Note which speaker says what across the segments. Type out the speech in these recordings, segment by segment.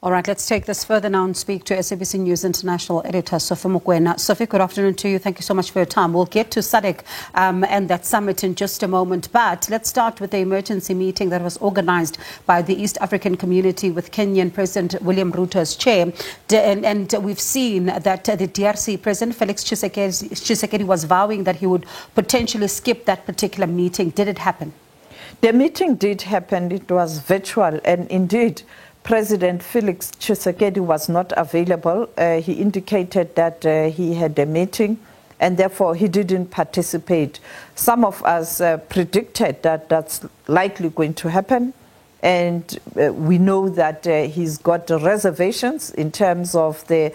Speaker 1: All right, let's take this further now and speak to SABC News International Editor Sophie Mokoena. Sophie, good afternoon to you. Thank you so much for your time. We'll get to SADC and that summit in just a moment, but let's start with the emergency meeting that was organized by the East African community with Kenyan President William Ruto as chair. And we've seen that the DRC President Felix Tshisekedi was vowing that he would potentially skip that particular meeting. Did it happen?
Speaker 2: The meeting did happen. It was virtual, and indeed, President Felix Tshisekedi was not available. He indicated that he had a meeting and therefore he didn't participate. Some of us predicted that that's likely going to happen, and we know that he's got reservations in terms of the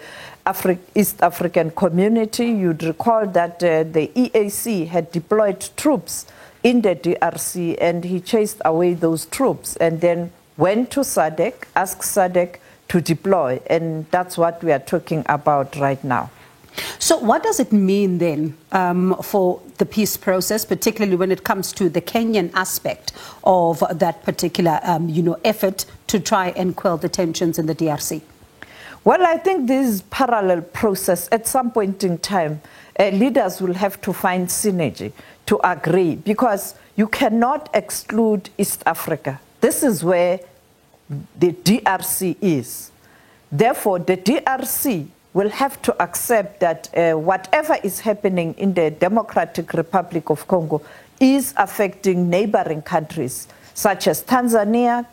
Speaker 2: East African community. You'd recall that the EAC had deployed troops in the DRC and he chased away those troops and then went to SADC, asked SADC to deploy, and that's what we are talking about right now.
Speaker 1: So what does it mean then for the peace process, particularly when it comes to the Kenyan aspect of that particular effort to try and quell the tensions in the DRC?
Speaker 2: Well, I think this parallel process, at some point in time, leaders will have to find synergy to agree, because you cannot exclude East Africa. This is where the DRC is. Therefore, the DRC will have to accept that whatever is happening in the Democratic Republic of Congo is affecting neighboring countries, such as Tanzania.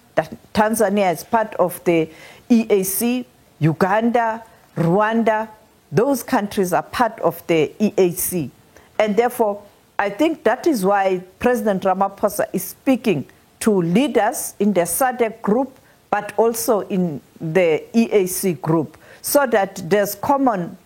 Speaker 2: Tanzania is part of the EAC, Uganda, Rwanda. Those countries are part of the EAC. And therefore, I think that is why President Ramaphosa is speaking to leaders in the SADC group, but also in the EAC group, so that there's common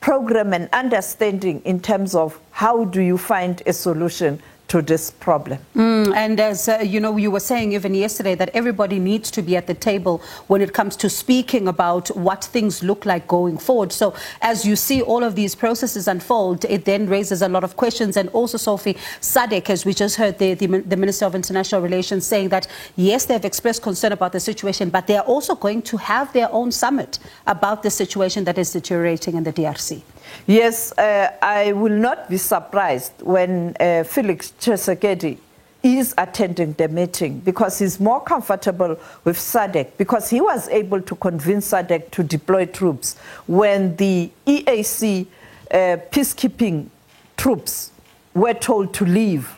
Speaker 2: program and understanding in terms of how do you find a solution to this problem.
Speaker 1: And as you were saying even yesterday that everybody needs to be at the table when it comes to speaking about what things look like going forward. So as you see all of these processes unfold, it then raises a lot of questions. And also, Sophie, SADC, as we just heard the Minister of International Relations saying that, yes, they've expressed concern about the situation, but they are also going to have their own summit about the situation that is deteriorating in the DRC.
Speaker 2: Yes, I will not be surprised when Felix Tshisekedi is attending the meeting, because he's more comfortable with SADC, because he was able to convince SADC to deploy troops when the EAC peacekeeping troops were told to leave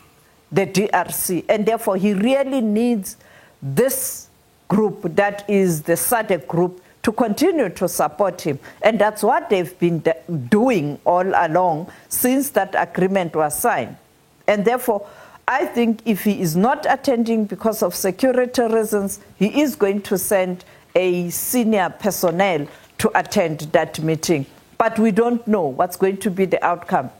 Speaker 2: the DRC. And therefore, he really needs this group, that is the SADC group, to continue to support him. And that's what they've been doing all along since that agreement was signed. And therefore, I think if he is not attending because of security reasons, he is going to send a senior personnel to attend that meeting. But we don't know what's going to be the outcome.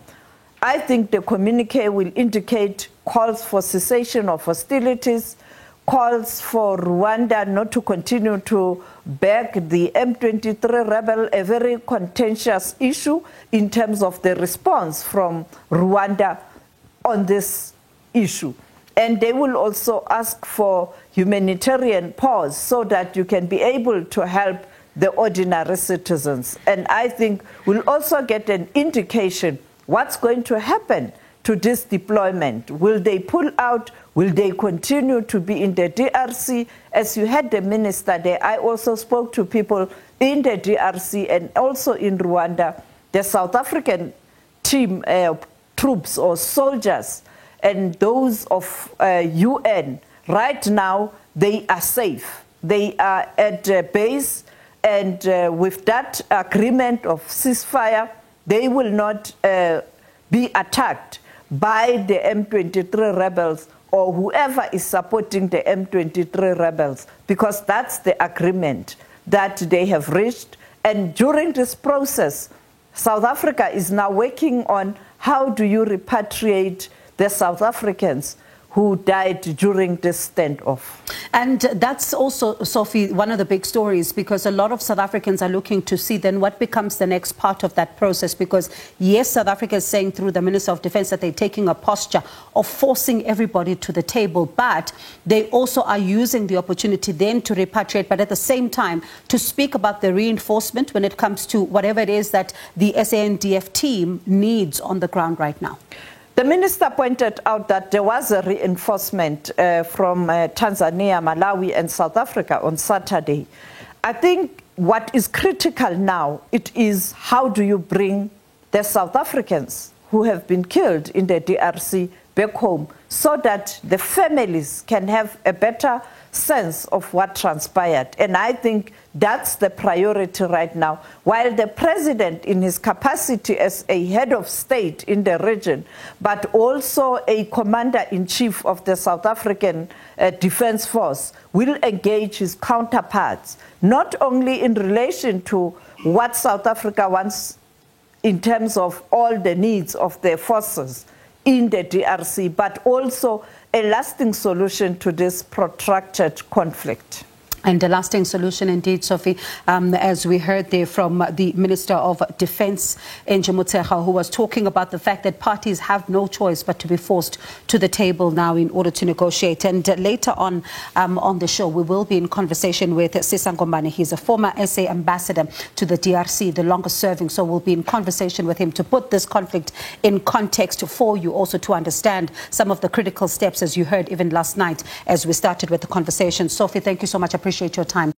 Speaker 2: I think the communique will indicate calls for cessation of hostilities, calls for Rwanda not to continue to back the M23 rebel, a very contentious issue in terms of the response from Rwanda on this issue. And they will also ask for humanitarian pause so that you can be able to help the ordinary citizens. And I think we'll also get an indication what's going to happen to this deployment. Will they pull out? Will they continue to be in the DRC? As you had the minister there, I also spoke to people in the DRC and also in Rwanda. The South African team, troops or soldiers, and those of UN, right now, they are safe. They are at base, and with that agreement of ceasefire, they will not be attacked by the M23 rebels or whoever is supporting the M23 rebels, because that's the agreement that they have reached. And during this process, South Africa is now working on how do you repatriate the South Africans who died during this standoff.
Speaker 1: And that's also, Sophie, one of the big stories, because a lot of South Africans are looking to see then what becomes the next part of that process. Because, yes, South Africa is saying through the Minister of Defence that they're taking a posture of forcing everybody to the table, but they also are using the opportunity then to repatriate, but at the same time to speak about the reinforcement when it comes to whatever it is that the SANDF team needs on the ground right now.
Speaker 2: The minister pointed out that there was a reinforcement from Tanzania, Malawi and South Africa on Saturday. I think what is critical now, it is how do you bring the South Africans who have been killed in the DRC back home so that the families can have a better sense of what transpired. And I think that's the priority right now. While the president, in his capacity as a head of state in the region, but also a commander-in-chief of the South African Defence Force, will engage his counterparts, not only in relation to what South Africa wants in terms of all the needs of their forces in the DRC, but also a lasting solution to this protracted conflict.
Speaker 1: And a lasting solution indeed, Sophie, as we heard there from the Minister of Defence, Angie Motshekga, who was talking about the fact that parties have no choice but to be forced to the table now in order to negotiate. And later on the show, we will be in conversation with Sisa Ngombane. He's a former SA ambassador to the DRC, the longest serving. So we'll be in conversation with him to put this conflict in context for you, also to understand some of the critical steps, as you heard even last night as we started with the conversation. Sophie, thank you so much. I appreciate your time.